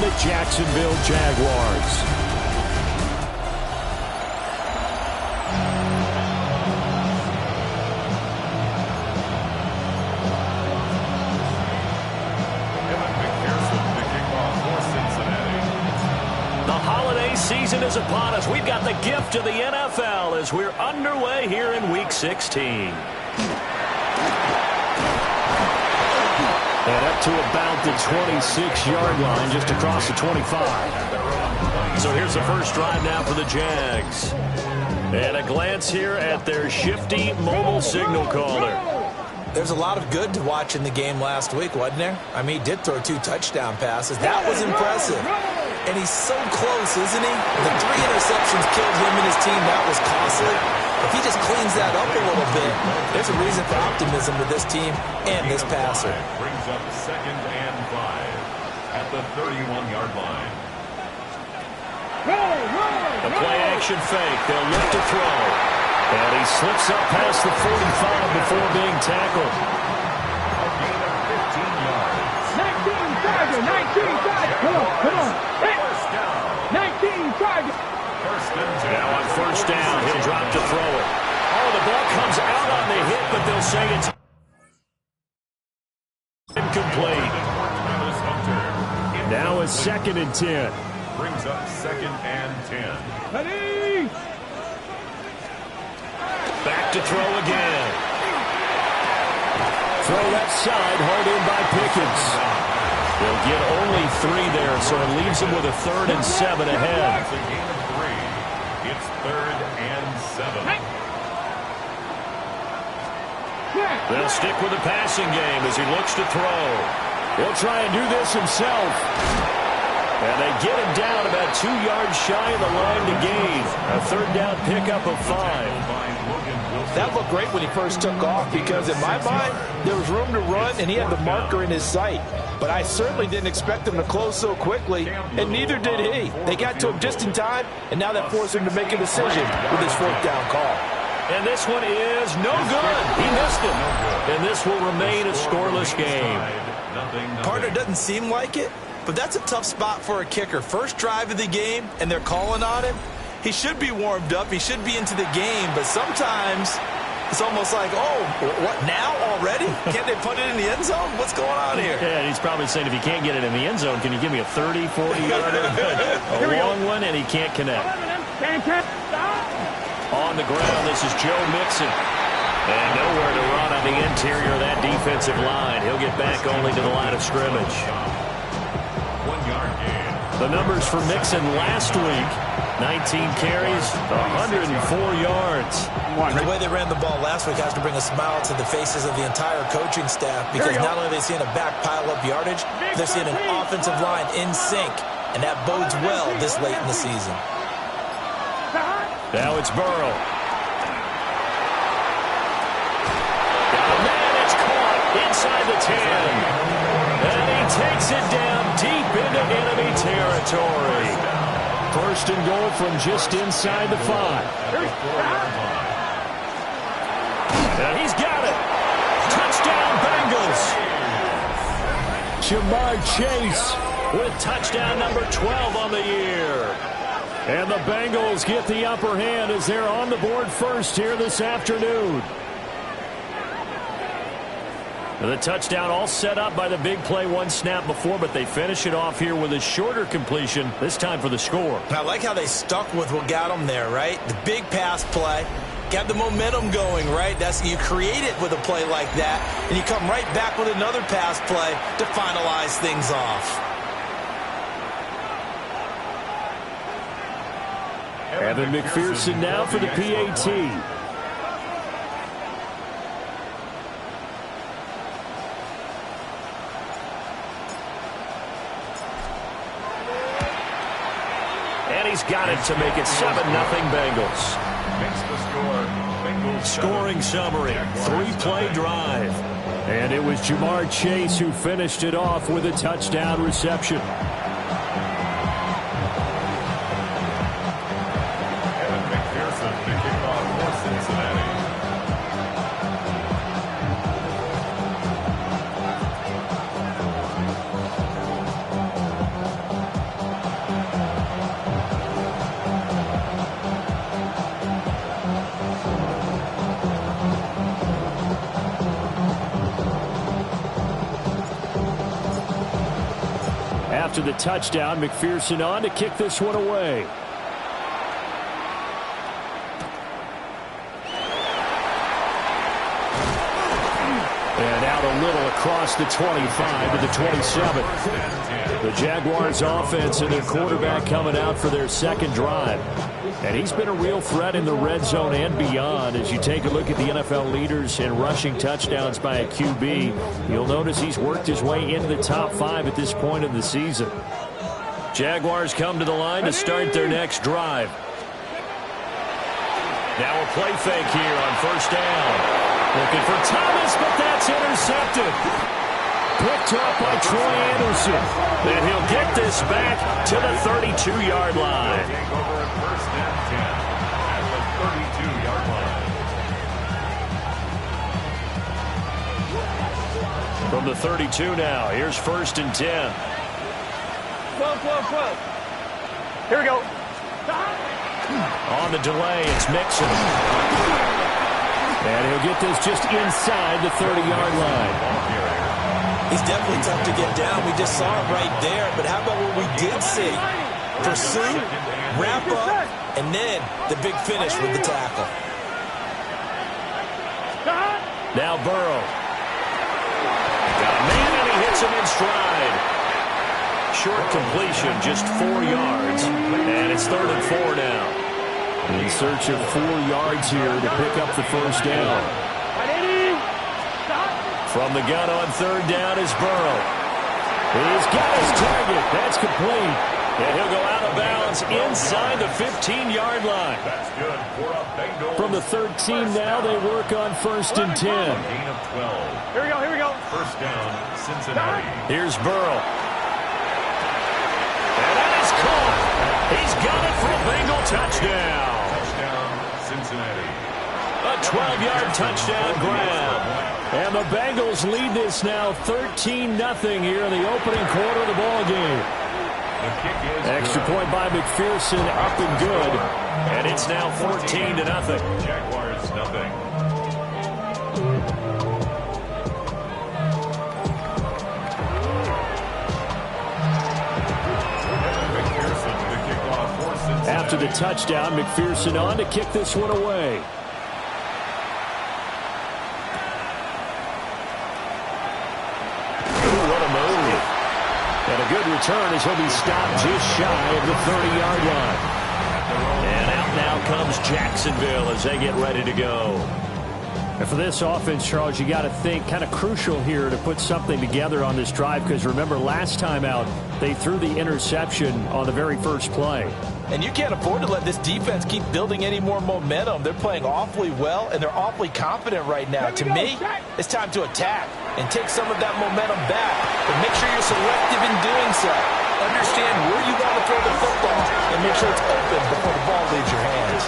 the Jacksonville Jaguars. Season is upon us. We've got the gift of the NFL as we're underway here in Week 16. And up to about the 26-yard line, just across the 25. So here's the first drive now for the Jags. And a glance here at their shifty mobile signal caller. There's a lot of good to watch in the game last week, wasn't there? I mean, he did throw 2 touchdown passes. That was impressive. And he's so close, isn't he? The 3 interceptions killed him and his team. That was costly. If he just cleans that up a little bit, there's a reason for optimism with this team and this passer. Brings up 2nd and 5 at the 31-yard line. The play-action fake. They'll look to throw. And he slips up past the 45 before being tackled. A gain of 15 yards. 19 target, 19 target. Come on. 19 target. Now on first down, he'll drop to throw it. Oh, the ball comes out on the hit, but they'll say it's incomplete. Now it's 2nd and 10. Brings up 2nd and 10. Ready? Back to throw again. Throw left side, hauled in by Pickens. They'll get only 3 there, so it leaves them with a 3rd and 7 ahead. It's a gain of 3. It's 3rd and 7. They'll stick with the passing game as he looks to throw. He'll try and do this himself. And they get him down about 2 yards shy of the line to gain. A 3rd down pickup of 5. That looked great when he first took off because, in my mind, there was room to run and he had the marker in his sight. But I certainly didn't expect him to close so quickly, and neither did he. They got to him just in time, and now that forced him to make a decision with his 4th down call. And this one is no good. He missed it. And this will remain a scoreless game. Partner, doesn't seem like it, but that's a tough spot for a kicker. First drive of the game, and they're calling on him. He should be warmed up. He should be into the game, but sometimes it's almost like, oh, what, now already? Can't they put it in the end zone? What's going on here? Yeah, he's probably saying, if he can't get it in the end zone, can you give me a 30, 40-yarder? A long one, and he can't connect. On the ground, this is Joe Mixon. And nowhere to run on the interior of that defensive line. He'll get back only to the line of scrimmage. 1-yard gain. The numbers for Mixon last week, 19 carries, 104 yards. The way they ran the ball last week has to bring a smile to the faces of the entire coaching staff because not only are they seeing a back pile up yardage, they're seeing an offensive line in sync, and that bodes well this late in the season. Now it's Burrow. Man, it's caught inside the 10. And he takes it down deep into enemy territory. 1st and goal from just inside the 5. And he's got it. Touchdown, Bengals. Jamar Chase with touchdown number 12 on the year. And the Bengals get the upper hand as they're on the board first here this afternoon. The touchdown all set up by the big play 1 snap before, but they finish it off here with a shorter completion, this time for the score. I like how they stuck with what got them there, right? The big pass play. Got the momentum going, right? You create it with a play like that, and you come right back with another pass play to finalize things off. Evan McPherson now for the PAT. And he's got it to make it 7-0 Bengals. Makes the score. Bengals Scoring summary, 3-play drive. And it was Jamar Chase who finished it off with a touchdown reception. Evan McPherson to kick off for Cincinnati. After the touchdown, McPherson on to kick this one away. And out a little across the 25 to the 27. The Jaguars offense and their quarterback coming out for their second drive. And he's been a real threat in the red zone and beyond. As you take a look at the NFL leaders in rushing touchdowns by a QB, you'll notice he's worked his way into the top 5 at this point in the season. Jaguars come to the line to start their next drive. Now a play fake here on first down. Looking for Thomas, but that's intercepted. Picked up by Troy Anderson. And he'll get this back to the 32-yard line. First and 10 at the 32-yard line. From the 32 now, here's first and 10. 12, 12, 12. Here we go. On the delay, it's Mixon. And he'll get this just inside the 30-yard line. He's definitely tough to get down. We just saw it right there. But how about what we did see? Pursue, wrap up, and then the big finish with the tackle. Now Burrow. Got a man, and he hits him in stride. Short completion, just 4 yards. And it's 3rd and 4 now. In search of 4 yards here to pick up the first down. From the gun on 3rd down is Burrow. He's got his target. That's complete. And he'll go out of bounds inside the 15-yard line. That's good for a Bengals. From the 13 now, they work on first and 10. Gain of 12. Here we go, here we go. First down, Cincinnati. Here's Burrow. And that is caught. He's got it for a Bengal touchdown. Touchdown, Cincinnati. A 12-yard touchdown grab. And the Bengals lead this now 13-0 here in the opening quarter of the ball game. The kick is Extra good. point by McPherson, up and good. And it's now 14-0. Jaguars, nothing. McPherson, the kickoff for Cincinnati. After the touchdown, McPherson on to kick this one away. And a good return as he'll be stopped just shy of the 30-yard line. And out now comes Jacksonville as they get ready to go. And for this offense, Charles, you got to think kind of crucial here to put something together on this drive, because remember last time out they threw the interception on the very first play. And you can't afford to let this defense keep building any more momentum. They're playing awfully well, and they're awfully confident right now. To me, it's time to attack and take some of that momentum back. But make sure you're selective in doing so. Understand where you want to throw the football and make sure it's open before the ball leaves your hands.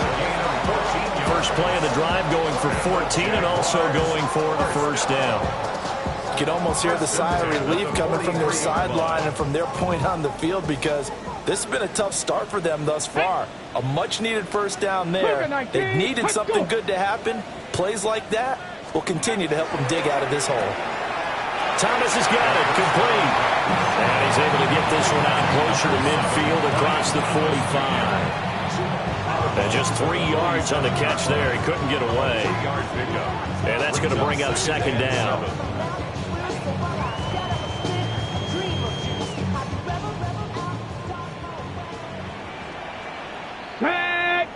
First play of the drive going for 14 and also going for a first down. You can almost hear the sigh of relief coming from their sideline and from their point on the field, because this has been a tough start for them thus far. A much-needed first down there. They needed something good to happen. Plays like that will continue to help them dig out of this hole. Thomas has got it, complete. And he's able to get this one out closer to midfield across the 45. And just 3 yards on the catch there. He couldn't get away. And that's going to bring up second down. Tag.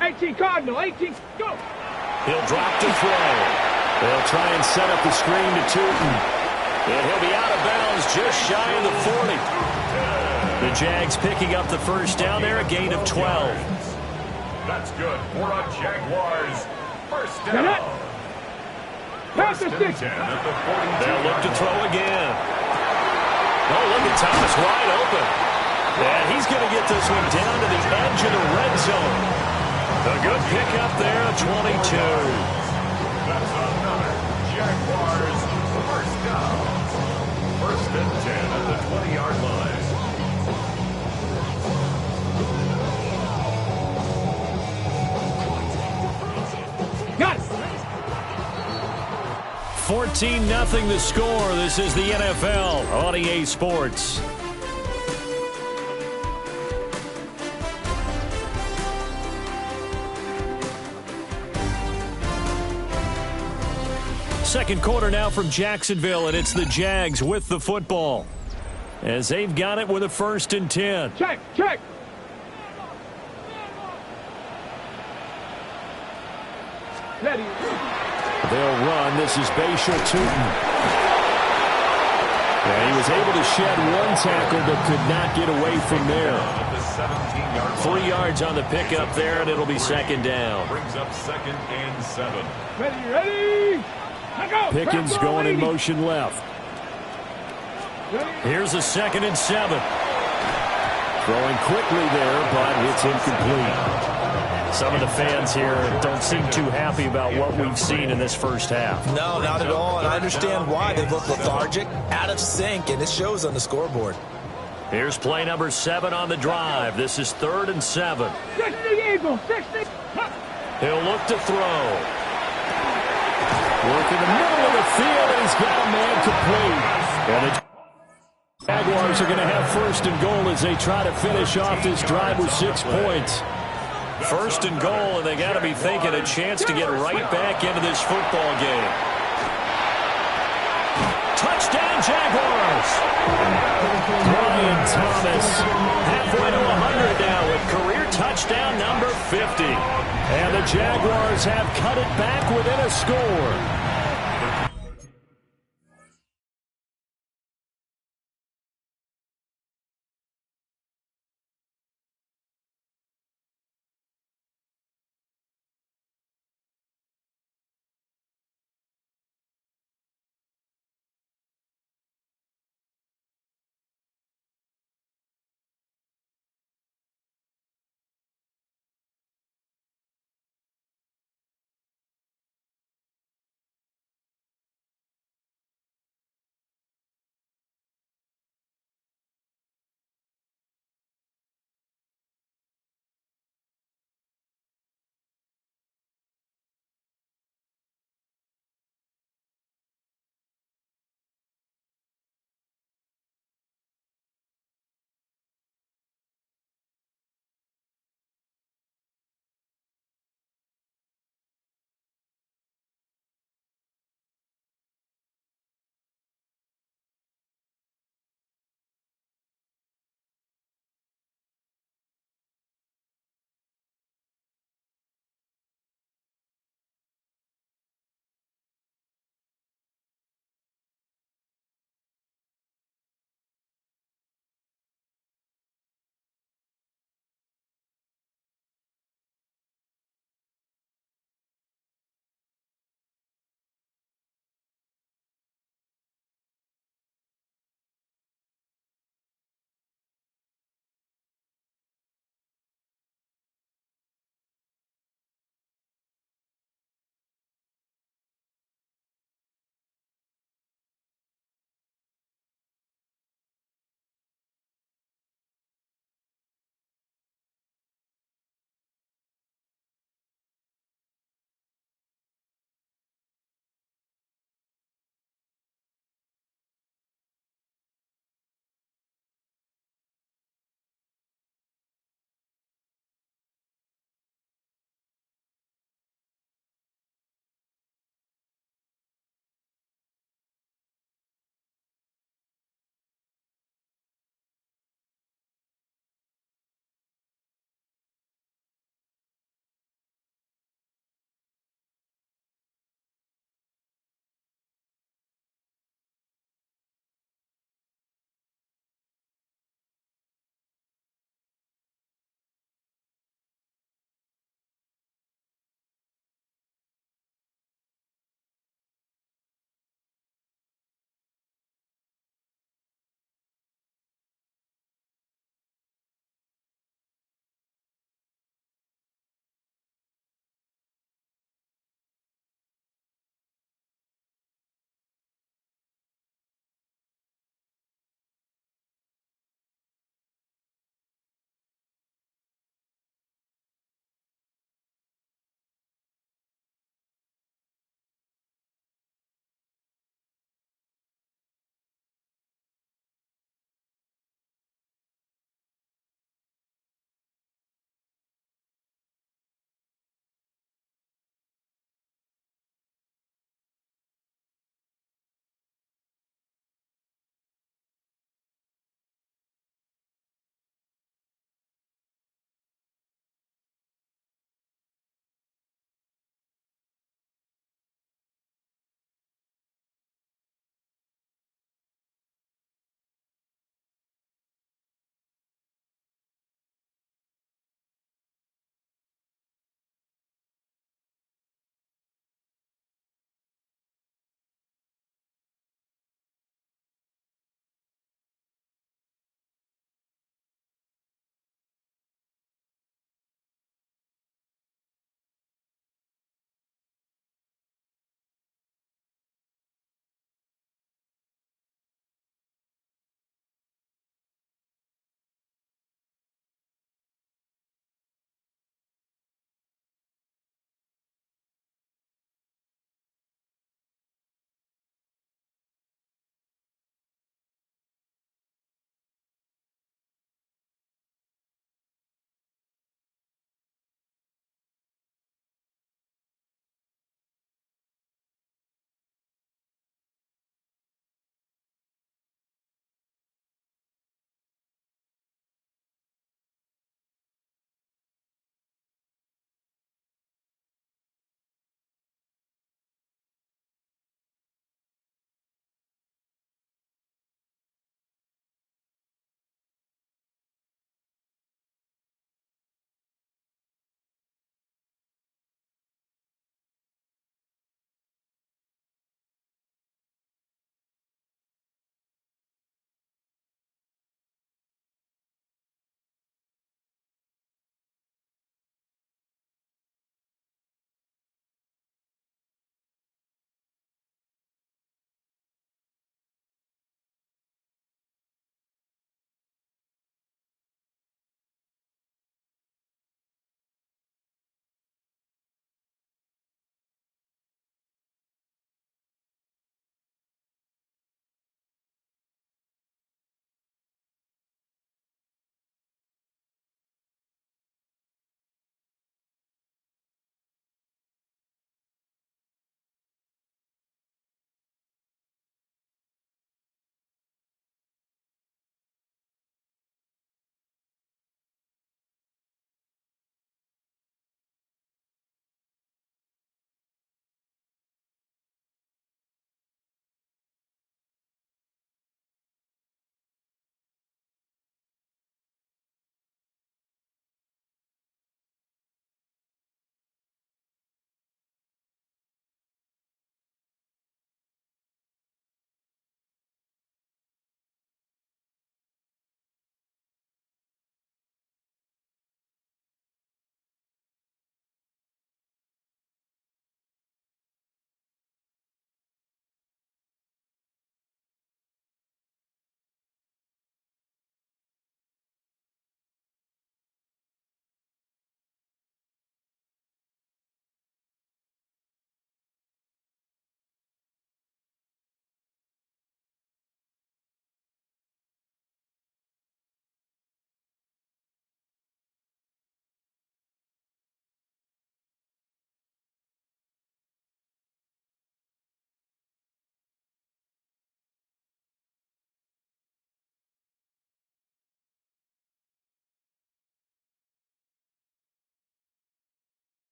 18 Cardinal, 18, go. He'll drop to throw. They'll try and set up the screen to Tootin. And he'll be out of bounds just shy of the 40. The Jags picking up the first down there, a gain of 12. That's good for a Jaguars. First down. Pass the First and 6. 10 at the 42. They'll look to throw again. Oh, look at Thomas wide open. And he's going to get this one down to the edge of the red zone. A good pickup there, a 22. That's another Jaguars first down. First and 10 at the 20-yard line. 14-0 the score. This is the NFL on EA Sports. Second quarter now from Jacksonville, and it's the Jags with the football as they've got it with a 1st and 10. Check, check. Ready. They'll run. This is Bashal Tootin. And he was able to shed one tackle but could not get away from there. 3 yards on the pickup there, and it'll be 2nd down. Brings up 2nd and 7. Ready. Pickens going in motion left. Here's a 2nd and 7. Throwing quickly there, but it's incomplete. Some of the fans here don't seem too happy about what we've seen in this first half. No, not at all, and I understand why. They look lethargic, out of sync, and it shows on the scoreboard. Here's play number 7 on the drive. This is 3rd and 7. 60 Eagles, 60. He'll look to throw. Work in the middle of the field, and he's got a man complete. And the Jaguars are going to have 1st and goal as they try to finish off this drive with 6 points. 1st and goal, and they got to be thinking a chance to get right back into this football game. Touchdown, Jaguars! Brian Thomas, halfway to 100 now with career touchdown number 50. And the Jaguars have cut it back within a score.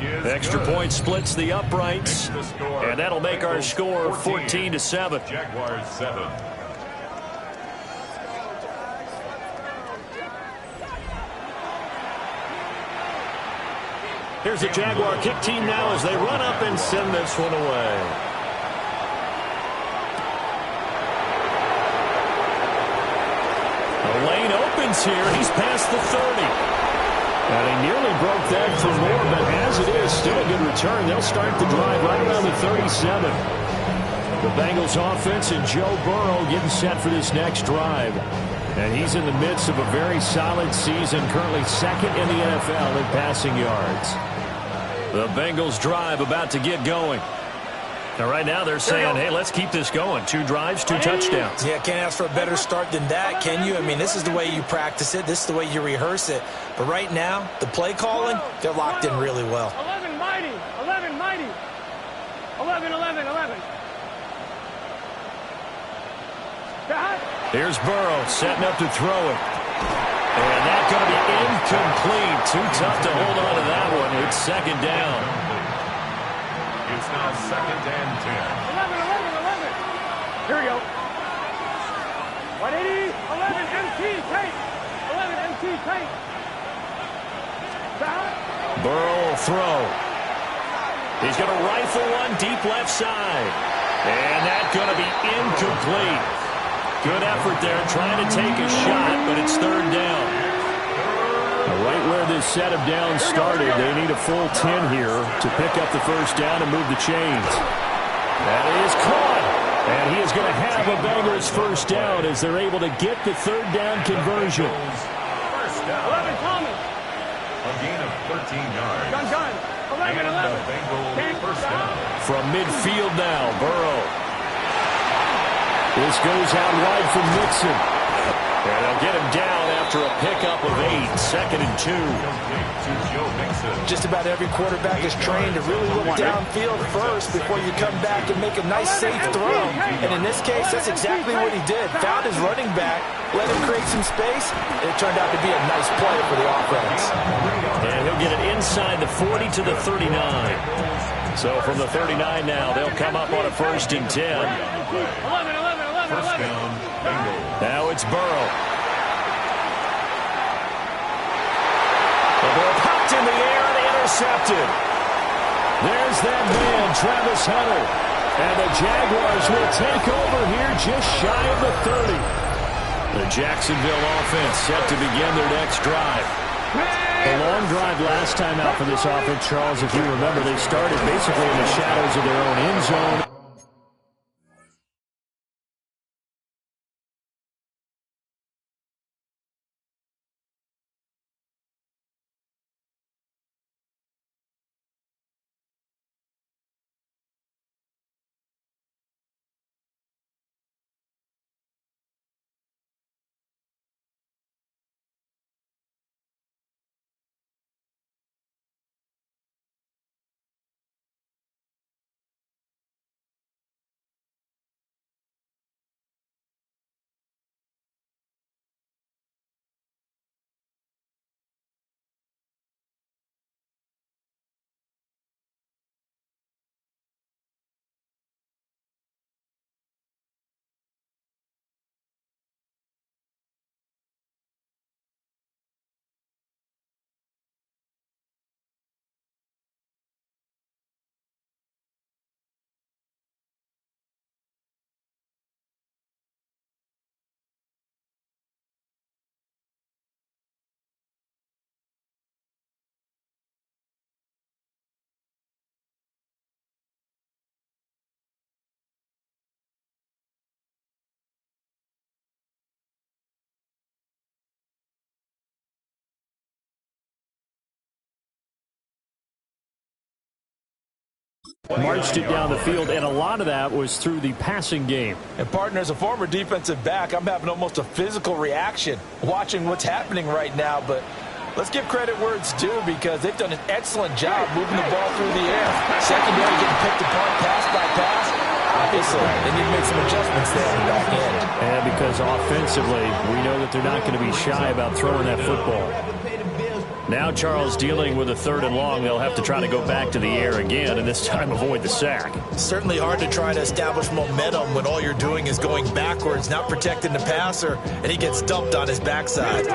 Extra point splits the uprights, and that'll make our score 14-7. Jaguars 7. Here's the Jaguar kick team now as they run up and send this one away. The lane opens here. He's past the 30. And he nearly broke that for more, but as it is, still a good return. They'll start the drive right around the 37. The Bengals offense and Joe Burrow getting set for this next drive. And he's in the midst of a very solid season, currently second in the NFL in passing yards. The Bengals drive about to get going. Now right now they're saying, hey, let's keep this going. 2 drives, 2 touchdowns. Yeah, can't ask for a better start than that, can you? I mean, this is the way you practice it. This is the way you rehearse it. But right now, the play calling, they're locked in really well. 11 mighty. 11 mighty. 11, 11, 11. Here's Burrow setting up to throw it. And that's going to be incomplete. Too tough to hold on to that one. It's second down. It's now second and 10. 11, 11, 11. Here we go. 180, 11, MT, tight. 11, MT, tight. Burrow will throw. He's going to rifle one deep left side. And that's going to be incomplete. Good effort there, trying to take a shot, but it's third down. Right where this set of downs started, they need a full 10 here to pick up the first down and move the chains. That is caught, and he is going to have a Bengals first down as they're able to get the third down conversion. First down. 11, Thomas. A gain of 13 yards. Gun. 11, And 11. the Bengals first down. From midfield now, Burrow. This goes out wide from Mixon. And they'll get him down after a pickup of 8, second and 2. Just about every quarterback is trained to really look downfield first before you come back and make a nice, safe throw. And in this case, that's exactly what he did. Found his running back, let him create some space, and it turned out to be a nice play for the offense. And he'll get it inside the 40 to the 39. So from the 39 now, they'll come up on a first and 10. 11, 11, 11, First 11. down, Bengals. Now it's Burrow. The ball popped in the air and intercepted. There's that man, Travis Hunter. And the Jaguars will take over here just shy of the 30. The Jacksonville offense set to begin their next drive. The long drive last time out for this offense, Charles, if you remember, they started basically in the shadows of their own end zone. Marched it down the field, and a lot of that was through the passing game. And partner, as a former defensive back, I'm having almost a physical reaction watching what's happening right now. But let's give credit where it's due, because they've done an excellent job moving the ball through the air. Secondary getting picked apart pass by pass. Obviously, they need to make some adjustments there in the back end. And because offensively, we know that they're not going to be shy about throwing that football. Now Charles dealing with a 3rd and long. They'll have to try to go back to the air again, and this time avoid the sack. Certainly hard to try to establish momentum when all you're doing is going backwards, not protecting the passer, and he gets dumped on his backside.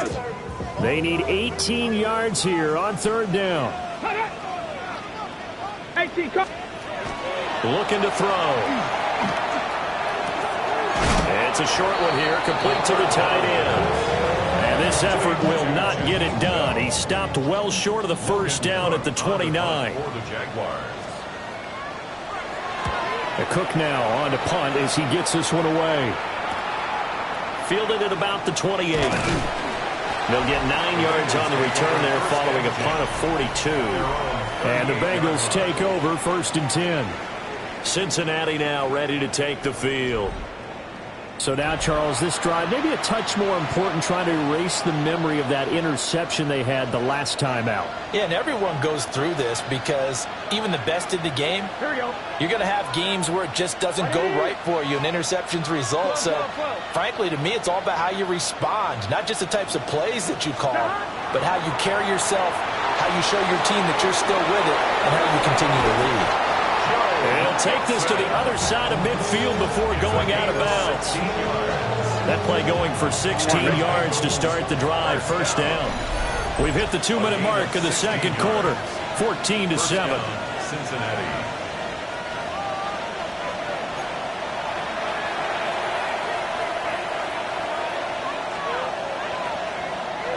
They need 18 yards here on 3rd down. 18, come. Looking to throw. It's a short one here, complete to the tight end. And this effort will not get it done. He stopped well short of the 1st down at the 29. The Cook now on to punt as he gets this one away. Fielded at about the 28. They'll get 9 yards on the return there following a punt of 42. And the Bengals take over 1st and 10. Cincinnati now ready to take the field. So now, Charles, this drive maybe a touch more important, trying to erase the memory of that interception they had the last time out. Yeah, and everyone goes through this because even the best in the game, Here we go. you're going to have games where it just doesn't go right for you and interceptions result. So, frankly, to me, it's all about how you respond, not just the types of plays that you call, but how you carry yourself, how you show your team that you're still with it, and how you continue to lead. And he'll take this to the other side of midfield before going out of bounds. That play going for 16 yards to start the drive, 1st down. We've hit the 2-minute mark in the 2nd quarter, 14-7. Cincinnati.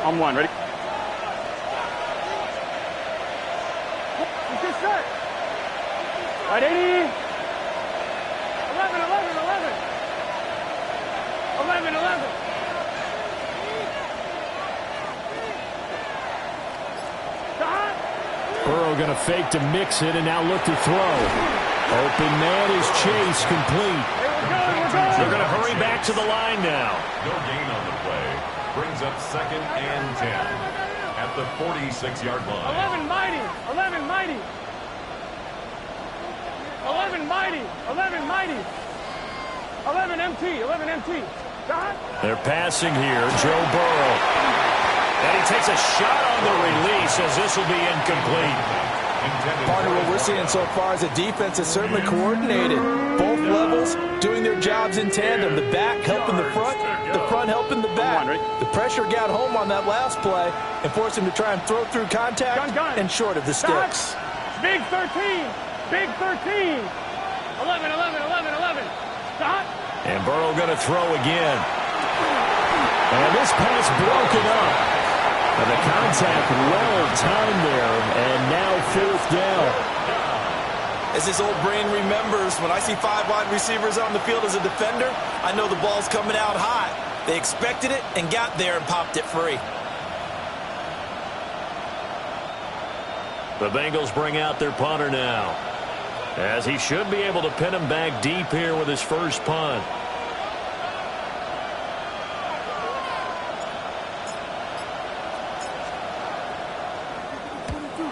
I'm one. Ready? Get set. Right, 80. 11, 11, 11. 11, 11. Burrow going to fake to mix it and now look to throw. Open man is Chase, complete. They're going to hurry back to the line now. No gain on the play. Brings up 2nd and 10 at the 46-yard line. 11 mighty. 11 mighty. 11 mighty. 11 mighty. 11 MT. 11 MT. They're passing here. Joe Burrow. And he takes a shot on the release as this will be incomplete. Partner, what we're seeing so far is a defense is certainly coordinated. Both levels doing their jobs in tandem. The back helping the front helping the back. The pressure got home on that last play and forced him to try and throw through contact and short of the sticks. Big 13. Big 13. 11, 11, 11, 11. Stop. And Burrow going to throw again. And this pass broken up. And the contact well timed there, and now 4th down. As his old brain remembers, when I see 5 wide receivers on the field as a defender, I know the ball's coming out hot. They expected it and got there and popped it free. The Bengals bring out their punter now, as he should be able to pin him back deep here with his first punt.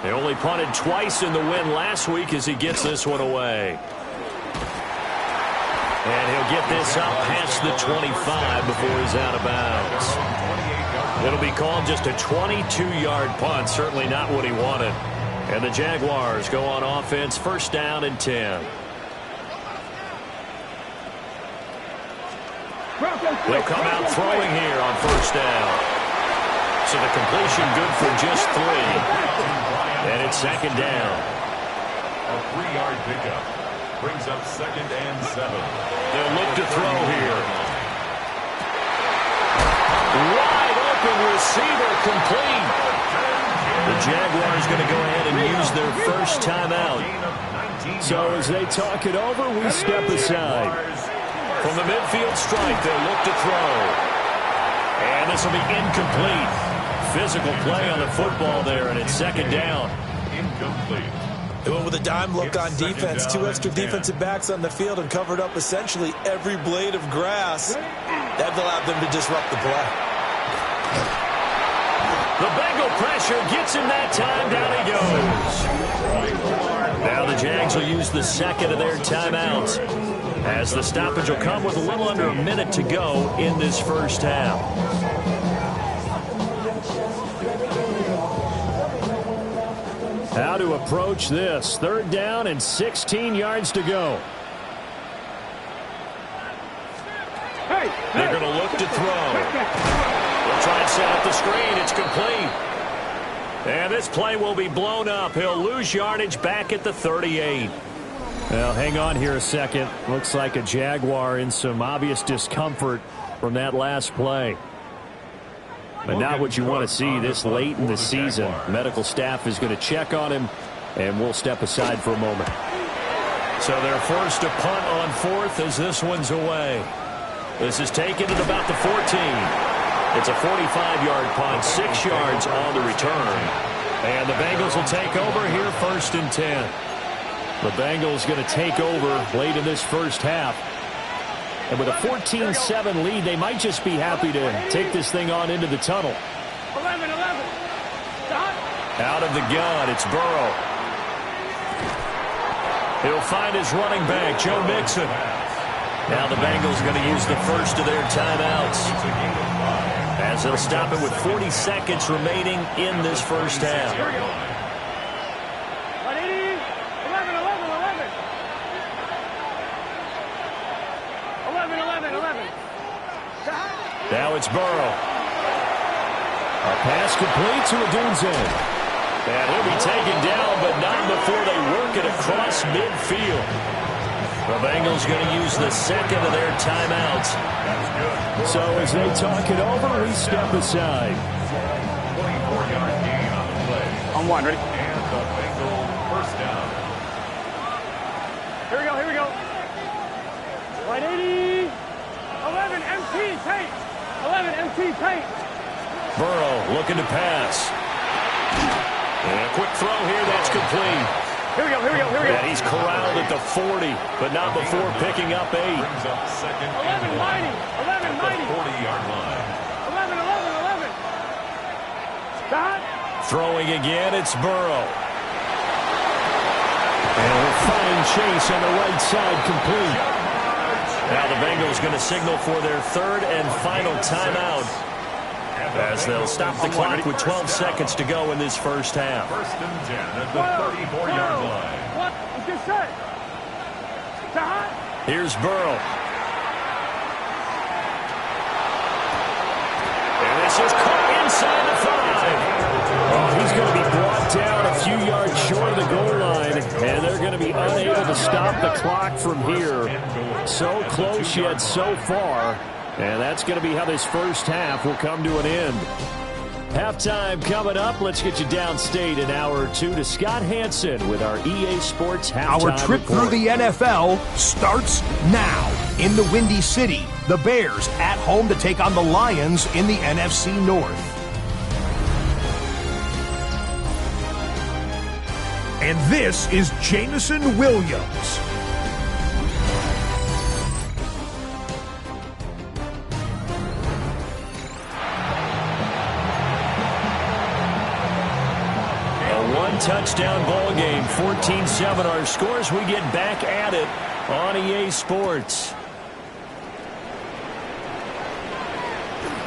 They only punted twice in the win last week as he gets this one away. And he'll get this up past the 25 before he's out of bounds. It'll be called just a 22-yard punt, certainly not what he wanted. And the Jaguars go on offense, 1st down and 10. They'll come out throwing here on 1st down. So the completion good for just 3. And it's 2nd down. A 3-yard pickup brings up 2nd and 7. They'll look to throw here. Wide open receiver, complete. The Jaguars going to go ahead and use their first timeout. So as they talk it over, we step aside. From the midfield stripe, they'll look to throw. And this will be incomplete. Physical play on the football there, and it's 2nd down. Incomplete. They went with a dime look on defense. 2 extra defensive backs on the field and covered up essentially every blade of grass. That allowed them to disrupt the play. The Bengal pressure gets him that time. Down he goes. Now the Jags will use the 2nd of their timeouts, as the stoppage will come with a little under a minute to go in this first half. how to approach this. 3rd down and 16 yards to go. They're going to look to throw. They'll try and set up the screen. It's complete. And this play will be blown up. He'll lose yardage back at the 38. Well, hang on here a second. Looks like a Jaguar in some obvious discomfort from that last play. But not what you want to see this late in the season. Medical staff is going to check on him, and we'll step aside for a moment. So they're forced to punt on 4th as this one's away. This is taken at about the 14. It's a 45-yard punt, 6 yards on the return. And the Bengals will take over here 1st and 10. The Bengals going to take over late in this first half. And with a 14-7 lead, they might just be happy to take this thing on into the tunnel. 11. Out of the gun, it's Burrow. He'll find his running back, Joe Mixon. Now the Bengals going to use the first of their timeouts, as they'll stop it with 40 seconds remaining in this first half. 11. Now it's Burrow. A pass complete to Odunze. And he'll be taken down, but not before they work it across midfield. The Bengals going to use the second of their timeouts. So as they talk it over, we step aside. 24-yard gain on the play. On 1, ready? And the Bengals first down. Here we go. Right 80. 11 MT tape. 11 MT tape. Burrow looking to pass. And a quick throw here, that's complete. Here we go. Yeah, he's corralled at the 40, but not before picking up 8. Brings up 2nd 11 mighty. 11 mighty. 40-yard line. 11. Stop. Throwing again, it's Burrow. And a fine chase on the right side, complete. Now the Bengals going to signal for their 3rd and final timeout, as they'll stop the clock with 12 seconds to go in this first half. 1st and 10 at the 34-yard line. What? It's just set. Stop. Here's Burrow. And this is caught inside the 5. Oh, he's going to be brought down a few yards short of the goal line, and they're going to be unable to stop the clock from here. So close yet so far, and that's going to be how this first half will come to an end. Halftime coming up. Let's get you downstate an hour or two to Scott Hansen with our EA Sports halftime Our trip report. through the NFL starts now. In the Windy City, the Bears at home to take on the Lions in the NFC North. And this is Jameson Williams. Touchdown ball game, 14-7 our scores. We get back at it on EA Sports.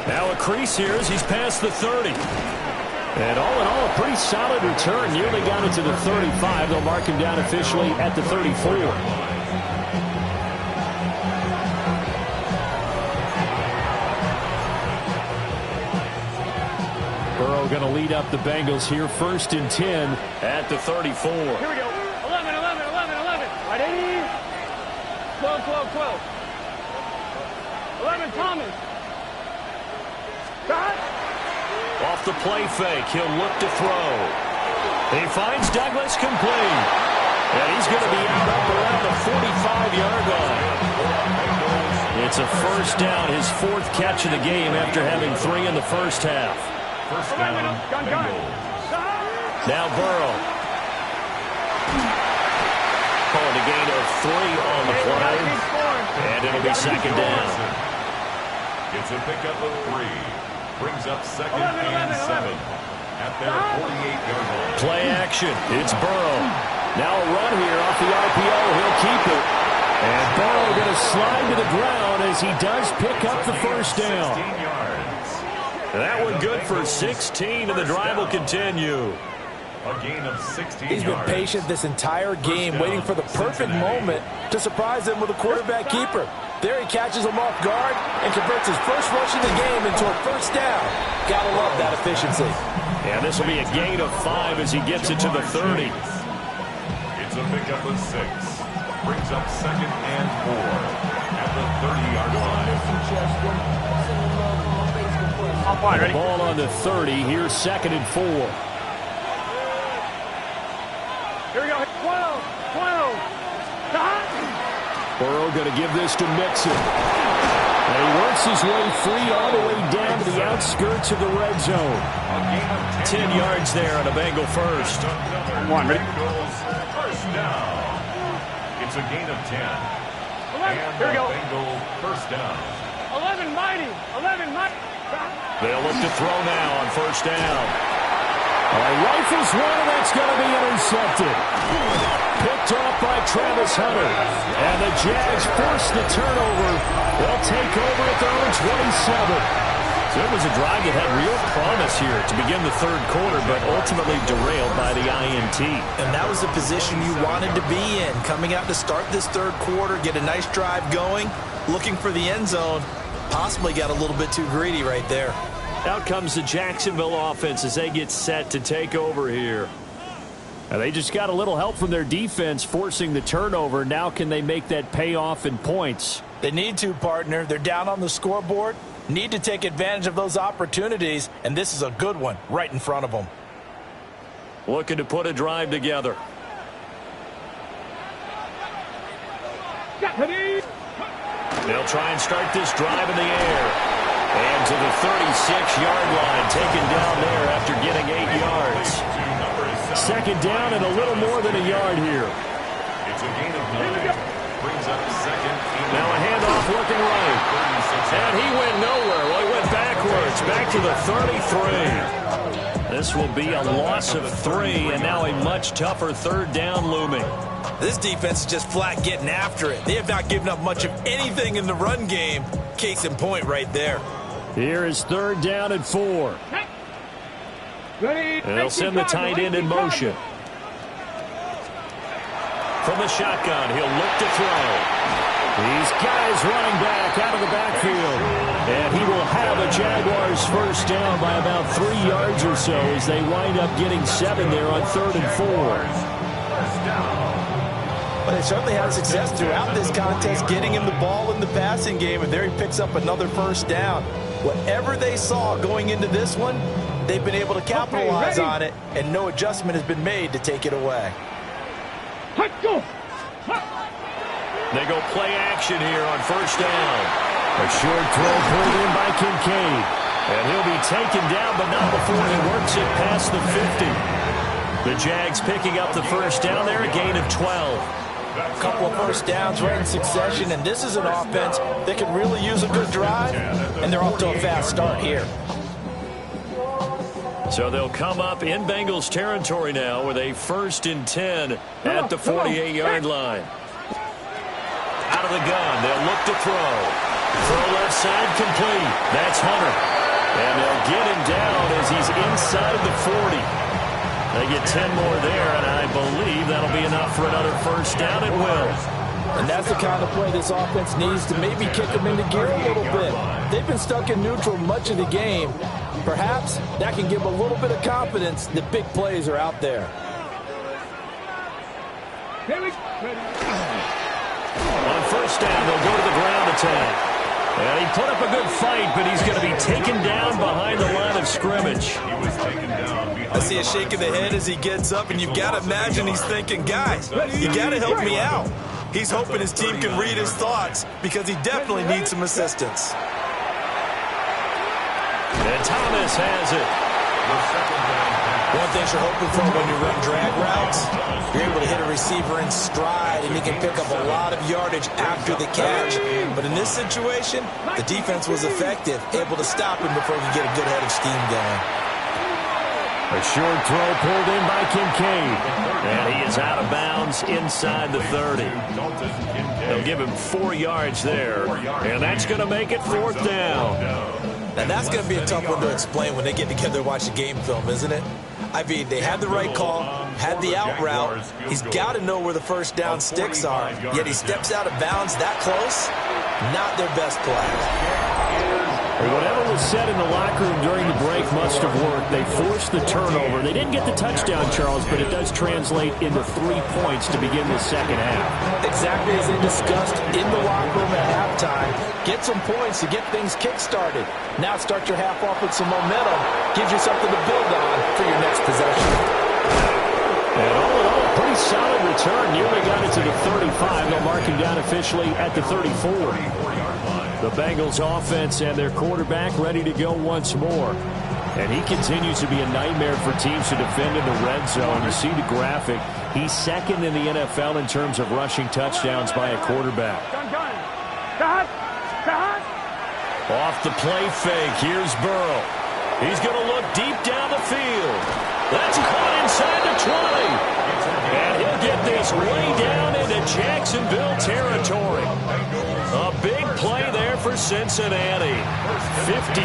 Now a crease here as he's past the 30. And all in all, a pretty solid return. Nearly got it to the 35. They'll mark him down officially at the 34. Burrow going to lead up the Bengals here, 1st and 10 at the 34. Here we go. 11. Right 80. 12. 11 Thomas. Stop. Off the play fake, he'll look to throw. He finds Douglas complete. And he's going to be out up around the 45-yard line. It's a first down, his 4th catch of the game after having 3 in the first half. First down, Bengals. Now Burrow. Calling a gain of 3 on the play. And it'll be 2nd down. It's a pickup of 3. Brings up 2nd and 7 at their 48-yard line. Play action. It's Burrow. Now a run here off the RPO. He'll keep it. And Burrow going to slide to the ground as he does pick up the first down. 16 yards. That one good for 16, and the drive will continue. A gain of 16 He's been yards. patient this entire game, waiting for the perfect moment to surprise them with a quarterback keeper. There he catches him off guard and converts his first rush of the game into a first down. Gotta love that efficiency. And this will be a gain of 5 as he gets it to the 30. It's a pickup of 6. Brings up 2nd and 4 at the 30-yard line. The ball on the 30. Here's 2nd and 4. Here we go. 12. Burrow going to give this to Mixon. And he works his way free all the way down to the outskirts of the red zone. 10 yards there on a Bengal first. Bengals first down. It's a gain of 10. And Here we go. Bengal first down. 11 mighty. They'll look to throw now on first down. Rifles one, and that's going to be intercepted. Picked off by Travis Hunter. And the Jags force the turnover. They'll take over at their own 27. So it was a drive that had real promise here to begin the third quarter, but ultimately derailed by the INT. And that was the position you wanted to be in. Coming out to start this third quarter, get a nice drive going, looking for the end zone. Possibly got a little bit too greedy right there. Out comes the Jacksonville offense as they get set to take over here. And they just got a little help from their defense forcing the turnover. Now can they make that pay off in points? They need to, partner. They're down on the scoreboard. Need to take advantage of those opportunities, and this is a good one right in front of them. Looking to put a drive together. They'll try and start this drive in the air. And to the 36-yard line, taken down there after getting 8 yards. 2nd down and a little more than a yard here. It's a gain of 9. Brings up 2nd. Now a handoff looking right. And he went nowhere. Well, he went backwards. Back to the 33. This will be a loss of 3, and now a much tougher 3rd down looming. This defense is just flat getting after it. They have not given up much of anything in the run game. Case in point right there. Here is 3rd down and 4. And they'll send the tight end in motion. From the shotgun, he'll look to throw. These guys running back out of the backfield. And he will have a Jaguars first down by about 3 yards or so as they wind up getting 7 there on 3rd and 4. But they certainly had success throughout this contest getting him the ball in the passing game, and there he picks up another first down. Whatever they saw going into this one, they've been able to capitalize on it, and no adjustment has been made to take it away. They go play action here on first down. A short throw pulled in by Kincaid. And he'll be taken down, but not before he works it past the 50. The Jags picking up the first down there, a gain of 12. A couple of first downs right in succession, and this is an offense that can really use a good drive, and they're off to a fast start here. So they'll come up in Bengals territory now with a 1st and 10 at the 48-yard line. Out of the gun, they'll look to throw. Throw left side complete. That's Hunter. And they'll get him down as he's inside the 40. They get 10 more there, and I believe that'll be enough for another first down. It will. And that's the kind of play this offense needs to maybe kick them into gear a little bit. They've been stuck in neutral much of the game. Perhaps that can give a little bit of confidence that big plays are out there. On first down, they'll go to the ground attack. And he put up a good fight, but he's going to be taken down behind the line of scrimmage. I see a shake of the head as he gets up, and you've got to imagine he's thinking, guys, you got to help me out. He's hoping his team can read his thoughts because he definitely needs some assistance. And Thomas has it. One thing you're hoping for when you run drag routes, you're able to hit a receiver in stride, and he can pick up a lot of yardage after the catch. But in this situation, the defense was effective, able to stop him before he could get a good head of steam going. A short throw pulled in by Kincaid. And he is out of bounds inside the 30. They'll give him 4 yards there. And that's going to make it 4th down. Now, that's going to be a tough one to explain when they get together and watch the game film, isn't it? I mean, they had the right call, had the out route. He's got to know where the first down sticks are, yet he steps out of bounds that close. Not their best play. Whatever was said in the locker room during the break must have worked. They forced the turnover. They didn't get the touchdown, Charles, but it does translate into 3 points to begin the second half. Exactly as they discussed in the locker room at halftime. Get some points to get things kick-started. Now start your half off with some momentum. Gives you something to build on for your next possession. And all in all, pretty solid return. Nearly got it to the 35. They'll mark him down officially at the 34. The Bengals offense and their quarterback ready to go once more. And he continues to be a nightmare for teams to defend in the red zone. You see the graphic. He's second in the NFL in terms of rushing touchdowns by a quarterback. Off the play fake. Here's Burrow. He's going to look deep down the field. That's caught inside the 20. And he'll get this way down into Jacksonville territory. A big play there for Cincinnati. 53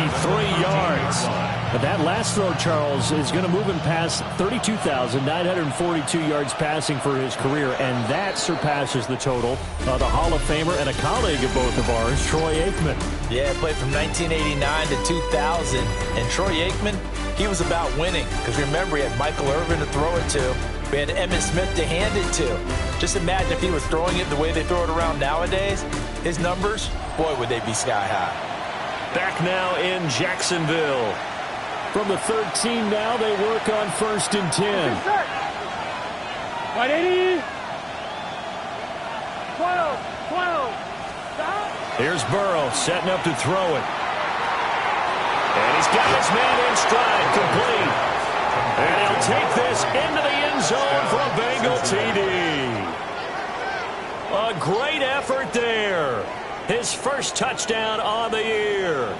yards. But that last throw, Charles, is going to move him past 32,942 yards passing for his career, and that surpasses the total of the Hall of Famer and a colleague of both of ours, Troy Aikman. Yeah, played from 1989 to 2000, and Troy Aikman, he was about winning. Because remember, he had Michael Irvin to throw it to. We had Emmitt Smith to hand it to. Just imagine if he was throwing it the way they throw it around nowadays. His numbers, boy, would they be sky high. Back now in Jacksonville. From the 13 now, they work on 1st and 10. 180. 12. Here's Burrow setting up to throw it. And he's got his man in stride, complete. And he'll take this into the end zone for a Bengal TD. A great effort there. His first touchdown on the year.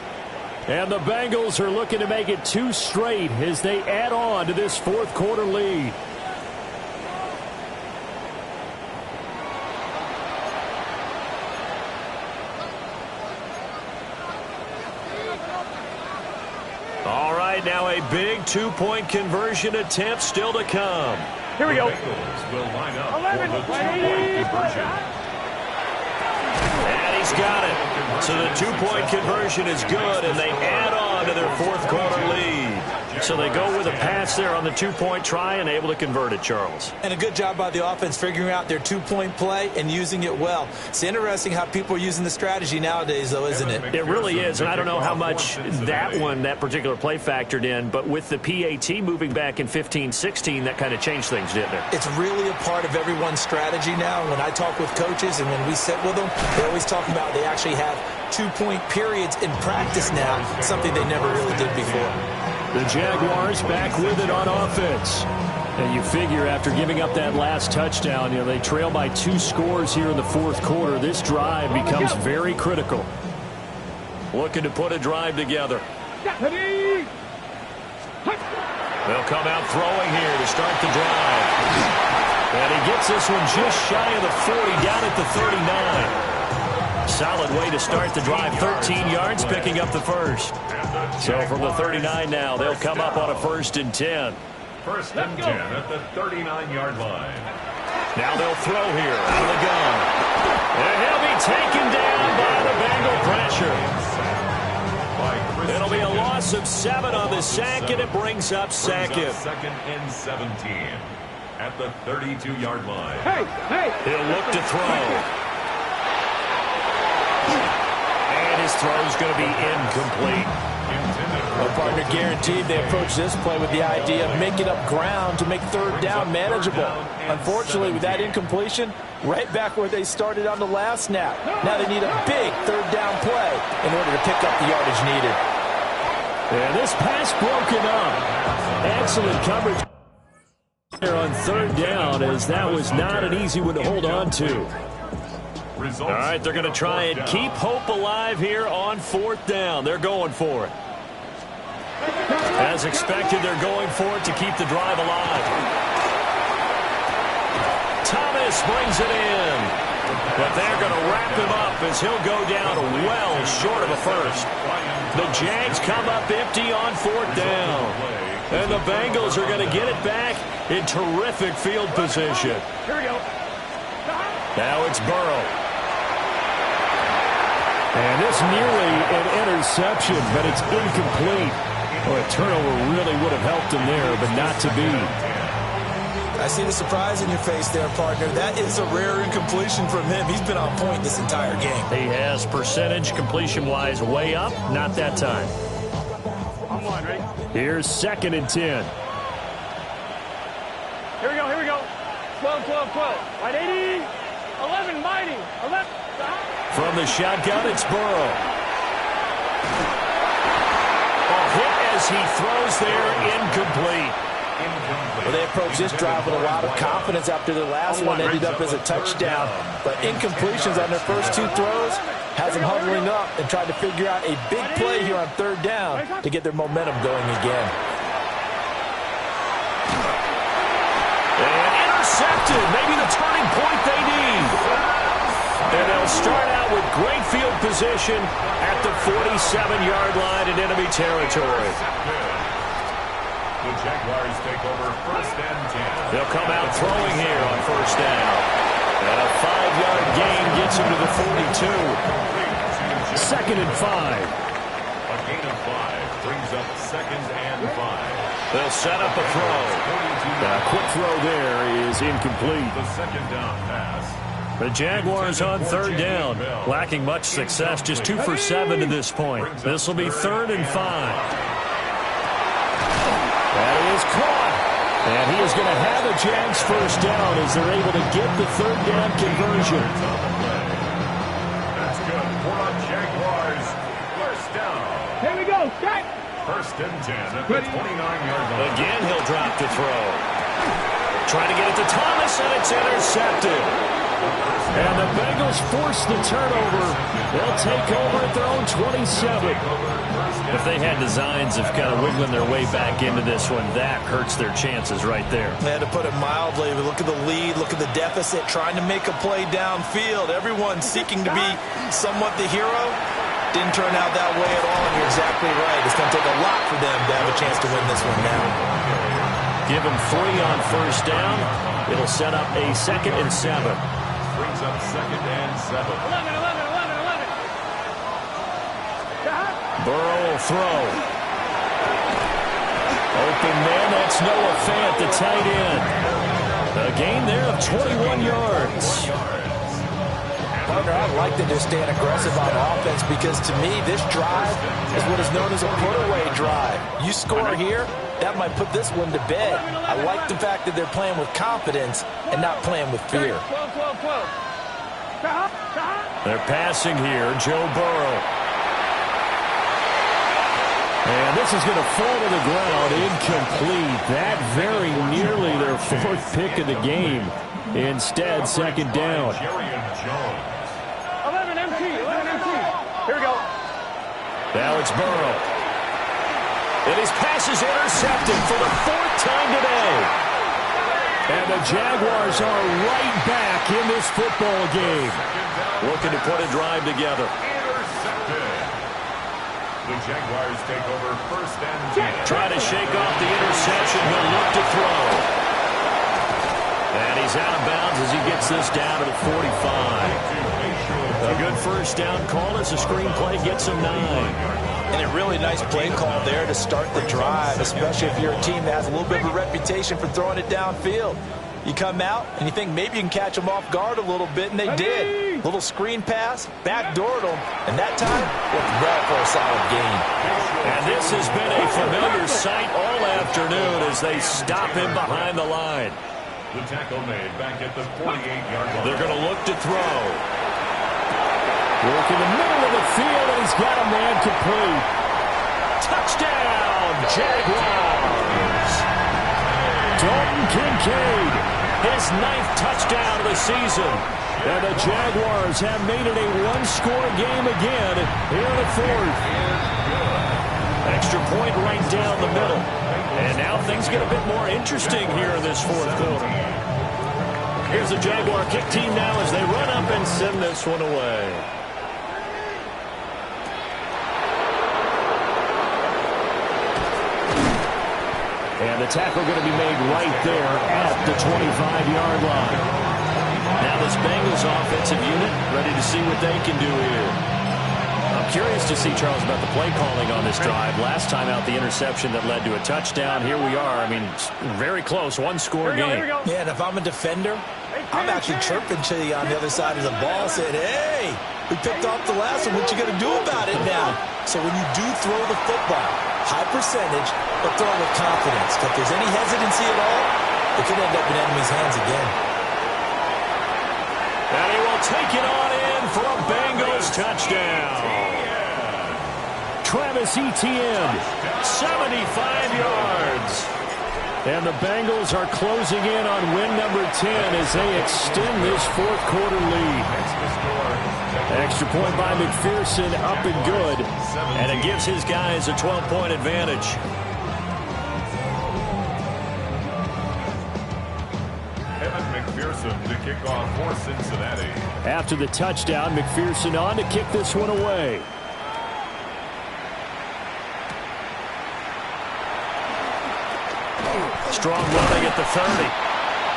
And the Bengals are looking to make it 2 straight as they add on to this fourth quarter lead. All right, now a big 2-point conversion attempt still to come. Here we go. Bengals will line up 11, for the 2-point conversion. And he's got it. So the 2-point conversion is good, and they add on to their fourth quarter lead. So they go with a pass there on the 2-point try and able to convert it, Charles. And a good job by the offense figuring out their 2-point play and using it well. It's interesting how people are using the strategy nowadays, though, isn't it? It really is, and I don't know how much that particular play factored in, but with the PAT moving back in 15-16, that kind of changed things, didn't it? It's really a part of everyone's strategy now. When I talk with coaches and when we sit with them, they always talk about they actually have 2-point periods in practice now, something they never really did before. The Jaguars back with it on offense. And you figure after giving up that last touchdown, they trail by 2 scores here in the fourth quarter. This drive becomes very critical. Looking to put a drive together. They'll come out throwing here to start the drive. And he gets this one just shy of the 40, down at the 39. Solid way to start the drive. 13 yards, picking up the first. So from the 39 now, they'll come up on a 1st and 10. 1st and 10 at the 39-yard line. Now they'll throw here out of the gun. And he'll be taken down by the Bengal pressure. It'll be a loss of 7 on the sack, and it brings up second. 2nd and 17 at the 32-yard line. He'll look to throw. And his throw's going to be incomplete. Well, partner, guaranteed they approach this play with the idea of making up ground to make 3rd down manageable. Unfortunately, with that incompletion, right back where they started on the last snap. Now they need a big 3rd down play in order to pick up the yardage needed. And this pass broken up. Excellent coverage there on 3rd down, as that was not an easy one to hold on to. All right, they're going to try and keep hope alive here on 4th down. They're going for it. As expected, they're going for it to keep the drive alive. Thomas brings it in. But they're going to wrap him up as he'll go down well short of a first. The Jags come up empty on 4th down. And the Bengals are going to get it back in terrific field position. Here we go. Now it's Burrow. And this nearly an interception, but it's incomplete. Well, a turnover really would have helped him there, but not to be. I see the surprise in your face there, partner. That is a rare incompletion from him. He's been on point this entire game. He has percentage completion-wise way up. Not that time. I'm on, ready? Here's 2nd and 10. Here we go, here we go. 12, 12, 12. Right, 80. 11, mighty. 11. From the shotgun, it's Burrow. A hit as he throws there, incomplete. Well, they approached this drive with a lot of confidence after their last one ended up as a touchdown. But incompletions on their first 2 throws has them huddling up and trying to figure out a big play here on 3rd down to get their momentum going again. And intercepted, maybe the turning point they need. And they'll start out with great field position at the 47-yard line in enemy territory. The Jaguars take over 1st and 10. They'll come out throwing here on 1st down. And a 5-yard gain gets him to the 42. 2nd and 5. A gain of 5 brings up 2nd and 5. They'll set up a throw. A quick throw there is incomplete. The 2nd down pass. The Jaguars on 3rd down. Lacking much success, just 2 for 7 to this point. This will be 3rd and 5. That is caught. And he is going to have a Jags 1st down as they're able to get the 3rd down conversion. That's good for the Jaguars. 1st down. Here we go. Check. 1st and 10 at the 29-yard line. Again, he'll drop the throw. Trying to get it to Thomas, and it's intercepted. And the Bengals force the turnover. They'll take over at their own 27. If they had designs of kind of wiggling their way back into this one, that hurts their chances right there. They had to put it mildly. Look at the lead, look at the deficit, trying to make a play downfield. Everyone seeking to be somewhat the hero. Didn't turn out that way at all, and you're exactly right. It's going to take a lot for them to have a chance to win this one now. Give them 3 on 1st down. It'll set up a 2nd and 7. Brings up 2nd and 7. 11, 11, 11, 11. Burrow will throw. Open man, that's Noah Fant, the tight end. A gain there of 21 yards. Partner, I'd like to just stand aggressive on offense because to me, this drive is what is known as a put-away drive. You score here, that might put this one to bed. I like the fact that they're playing with confidence and not playing with fear. 12, 12, 12. They're passing here, Joe Burrow. And this is going to fall to the ground, incomplete. That very nearly their 4th pick of the game. Instead, 2nd down. 11 MT, 11 MT. Here we go. Now it's Burrow. And his pass is intercepted for the 4th time today. And the Jaguars are right back in this football game. Looking to put a drive together. The Jaguars take over 1st and 10. Trying to shake off the interception. He'll look to throw. And he's out of bounds as he gets this down to the 45. A good 1st down call as the screen play gets him 9. And a really nice play call there to start the drive, especially if you're a team that has a little bit of a reputation for throwing it downfield. You come out and you think maybe you can catch them off guard a little bit, and they did. Little screen pass, backdoored them, and that time worked well for a solid gain. And this has been a familiar sight all afternoon as they stop him behind the line. The tackle made back at the 48-yard line. They're going to look to throw. Work in the middle of the field, and he's got a man complete. Touchdown, Jaguars! Dalton Kincaid, his 9th touchdown of the season. And the Jaguars have made it a one-score game again here in the 4th. Extra point right down the middle. And now things get a bit more interesting here in this 4th quarter. Here's the Jaguar kick team now as they run up and send this one away. And the tackle going to be made right there at the 25-yard line. Now this Bengals offensive unit ready to see what they can do here. I'm curious to see, Charles, about the play calling on this drive. Last time out, the interception that led to a touchdown. Here we are. I mean, very close, one-score game. Yeah, and if I'm a defender, I'm actually chirping to you on the other side of the ball, saying, hey, we picked off the last one. What you going to do about it now? So when you do throw the football, high percentage, but throw it with confidence. If there's any hesitancy at all, it could end up in enemy's hands again. And he will take it on in for a Bengals touchdown. Travis Etienne, 75 yards. And the Bengals are closing in on win number 10 as they extend this fourth quarter lead. Extra point by McPherson, up and good. And it gives his guys a 12-point advantage. McPherson to kick off for Cincinnati. After the touchdown, McPherson on to kick this one away. Strong running at the 30.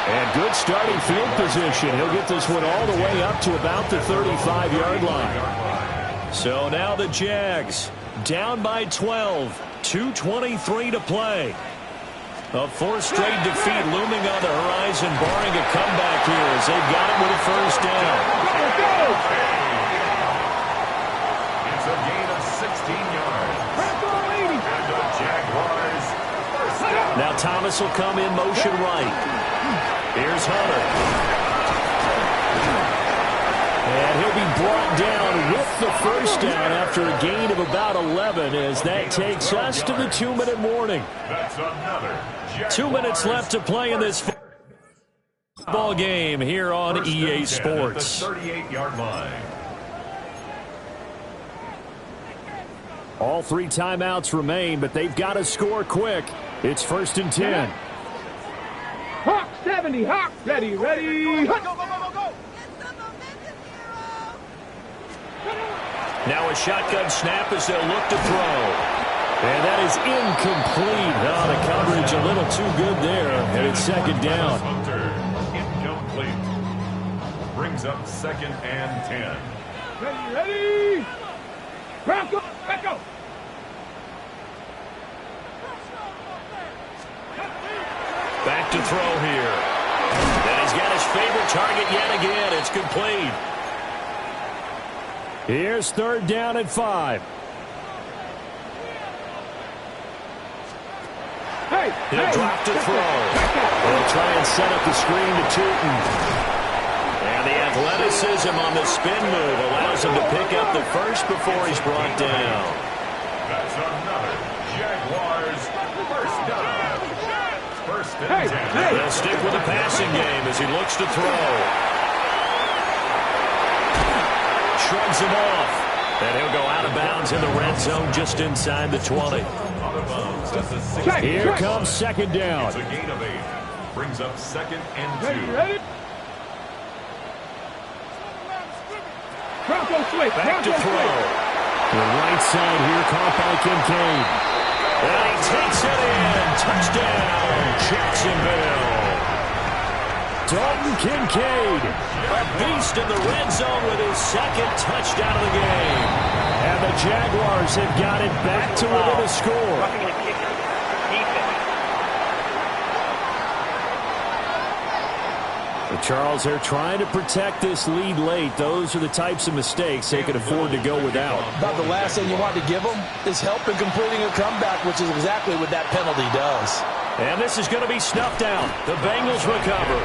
And good starting field position. He'll get this one all the way up to about the 35-yard line. So now the Jags down by 12. 2:23 to play. A fourth straight defeat looming on the horizon, barring a comeback here as they've got it with a first down. It's a gain of 16 yards. And the Jaguars first down. Now Thomas will come in motion right. Here's Hunter. And he'll be brought down with the first down after a gain of about 11 as that takes us to the 2-minute warning. That's another Jaguars. 2 minutes left to play in this football game here on EA Sports. 38-yard line. All 3 timeouts remain, but they've got to score quick. It's 1st and 10. Hawk 70, Hawk, ready. Go, go, go. Now a shotgun snap as they'll look to throw. And that is incomplete. Oh, the coverage a little too good there. And it's 2nd down. Incomplete. Brings up 2nd and 10. Ready. Bronco, back go. Back to throw here. And he's got his favorite target yet again. It's complete. Here's 3rd down and 5. He'll drop to throw. They'll try and set up the screen to Tootin. And the athleticism on the spin move allows him to pick up the first before he's brought down. That's another Jaguars first down. 1st and 10. They'll stick with the passing game as he looks to throw. Shrugs him off. And he'll go out of bounds in the red zone just inside the 20. Out of bounds at the 16. Here comes 2nd down. It's a gain of 8. Brings up 2nd and 2. Ready. Bronco switch. Back to throw. The right side here caught by Kincaid. And he takes it in. Touchdown, Jacksonville. Dalton Kincaid. A beast in the red zone with his 2nd touchdown of the game. And the Jaguars have got it back to within a score. But Charles, they're trying to protect this lead late. Those are the types of mistakes they can afford to go without. About the last thing you want to give them is help in completing a comeback, which is exactly what that penalty does. And this is going to be snuffed out. The Bengals recover.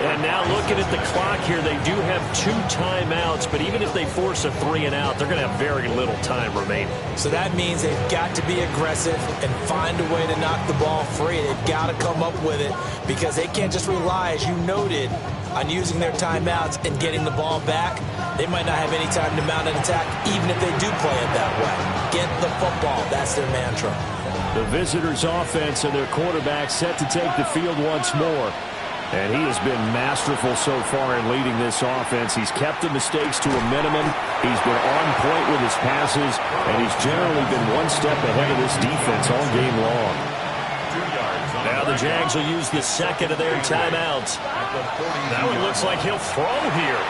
And now looking at the clock here, they do have 2 timeouts, but even if they force a 3-and-out, they're going to have very little time remaining. So that means they've got to be aggressive and find a way to knock the ball free. They've got to come up with it because they can't just rely, as you noted, on using their timeouts and getting the ball back. They might not have any time to mount an attack, even if they do play it that way. Get the football. That's their mantra. The visitors' offense and their quarterback set to take the field once more. And he has been masterful so far in leading this offense. He's kept the mistakes to a minimum. He's been on point with his passes, and he's generally been one step ahead of this defense all game long. Now the Jags will use the second of their timeouts. That one looks like he'll throw here,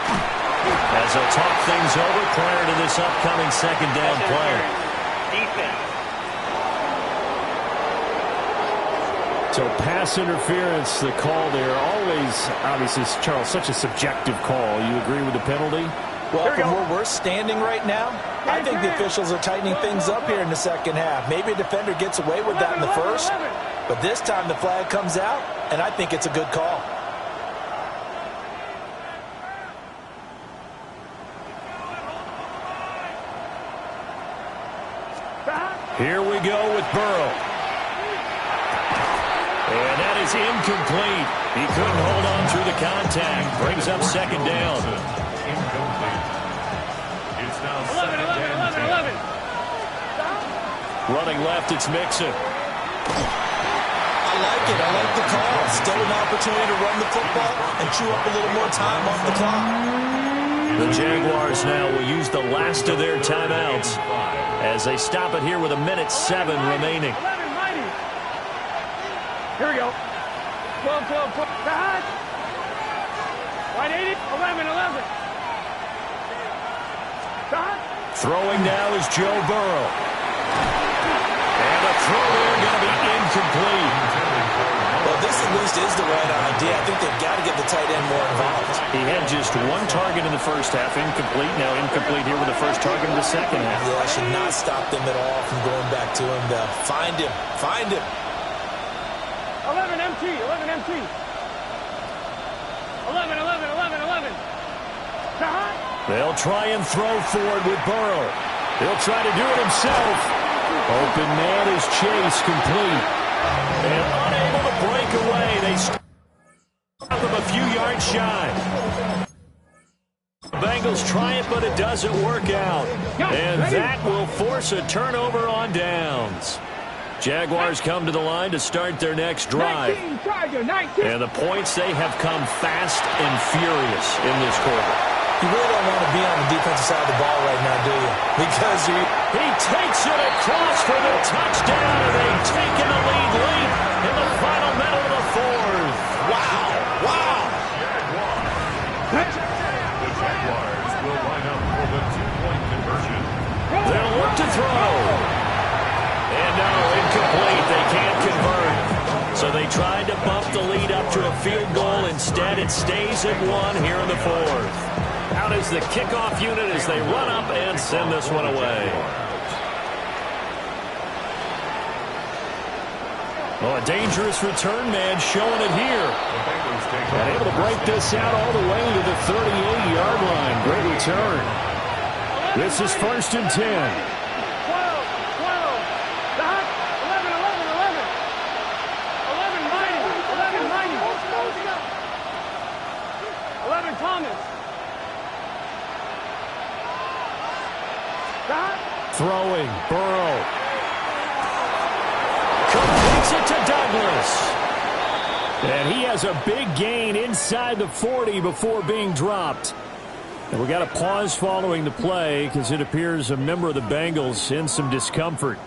as they'll talk things over prior to this upcoming second down play. Defense. So pass interference, the call there. Always, obviously, Charles, such a subjective call. You agree with the penalty? Well, from where we're standing right now, I think the officials are tightening things up here in the second half. Maybe a defender gets away with that in the first, but this time the flag comes out, and I think it's a good call. Here we go with Burrow. And that is incomplete. He couldn't hold on through the contact. Brings up second down. Incomplete. It's now 11. Running left, it's Mixon. I like it. I like the call. Still an opportunity to run the football and chew up a little more time off the clock. The Jaguars now will use the last of their timeouts as they stop it here with 1:07 remaining. 11, mighty. Here we go. 12. Back. Wide 80. 11. Back. Throwing now is Joe Burrow. And a throw there going to be incomplete. Well, this at least is the right idea. I think they've got to get the tight end more involved. He had just one target in the first half, incomplete. Now incomplete here with the first target in the second half. Yeah, should not stop them at all from going back to him. Find him. 11 MT. 11. Back. They'll try and throw forward with Burrow. He'll try to do it himself. Open man is Chase, complete. And unable to break away. They stop him a few yards shy. The Bengals try it, but it doesn't work out. And that will force a turnover on downs. Jaguars come to the line to start their next drive. 19. And the points, they have come fast and furious in this quarter. You really don't want to be on the defensive side of the ball right now, do you? Because he takes it across for the touchdown, and they've taken the lead late in the final minute of the fourth. Wow. The Jaguars will line up for the two-point conversion. They'll look to throw. And no, incomplete. They can't convert. So they tried to bump the lead up to a field goal. Instead, it stays at 1 here in the fourth. Out is the kickoff unit as they run up and send this one away. Oh, a dangerous return man showing it here. And able to break this out all the way to the 38-yard line. Great return. This is 1st and 10. 12. Back. 11. 11 mighty. 11 Thomas. Back. Throwing, Burrow. Completes it to Douglas. And he has a big gain inside the 40 before being dropped. And we got a pause following the play because it appears a member of the Bengals in some discomfort.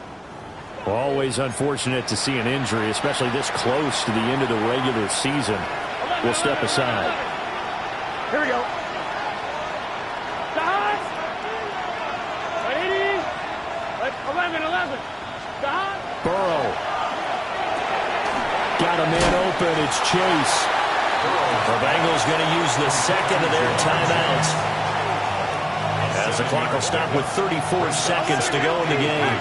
Always unfortunate to see an injury, especially this close to the end of the regular season. We'll step aside. Here we go. Stop. 80. 11. Stop. Burrow. Got a man open. It's Chase. The Bengals going to use the second of their timeouts, as the clock will stop with 34 seconds to go in the game.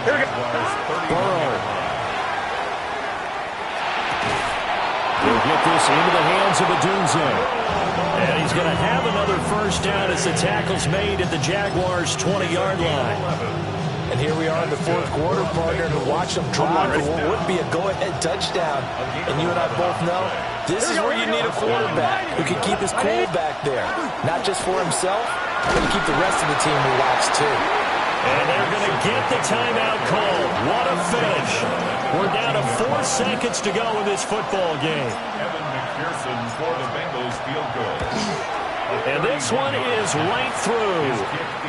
Here we go. Burrow. He'll get this into the hands of Adunze. And he's going to have another first down as the tackle's made at the Jaguars' 20-yard line. And here we are in the fourth quarter, partner, to watch them drive for what would be a go-ahead touchdown. And you and I both know this is where you need a quarterback who can keep his cool back there. Not just for himself, but to keep the rest of the team relaxed, too. And they're going to get the timeout call. What a finish. We're down to 4 seconds to go in this football game. Evan McPherson for the Bengals field goal. And this one is right through.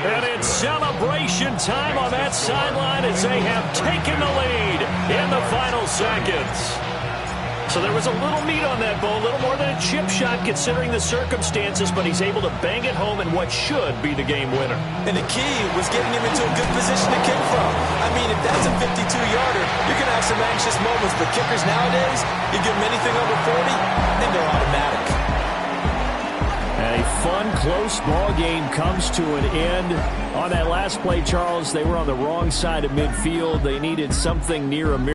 And it's celebration time on that sideline as they have taken the lead in the final seconds. So there was a little meat on that bone, a little more than a chip shot considering the circumstances, but he's able to bang it home in what should be the game winner. And the key was getting him into a good position to kick from. I mean, if that's a 52-yarder, you're going to have some anxious moments, but kickers nowadays, you give them anything over 40, and they're automatic. A fun, close ball game comes to an end. On that last play, Charles, they were on the wrong side of midfield. They needed something near a miracle.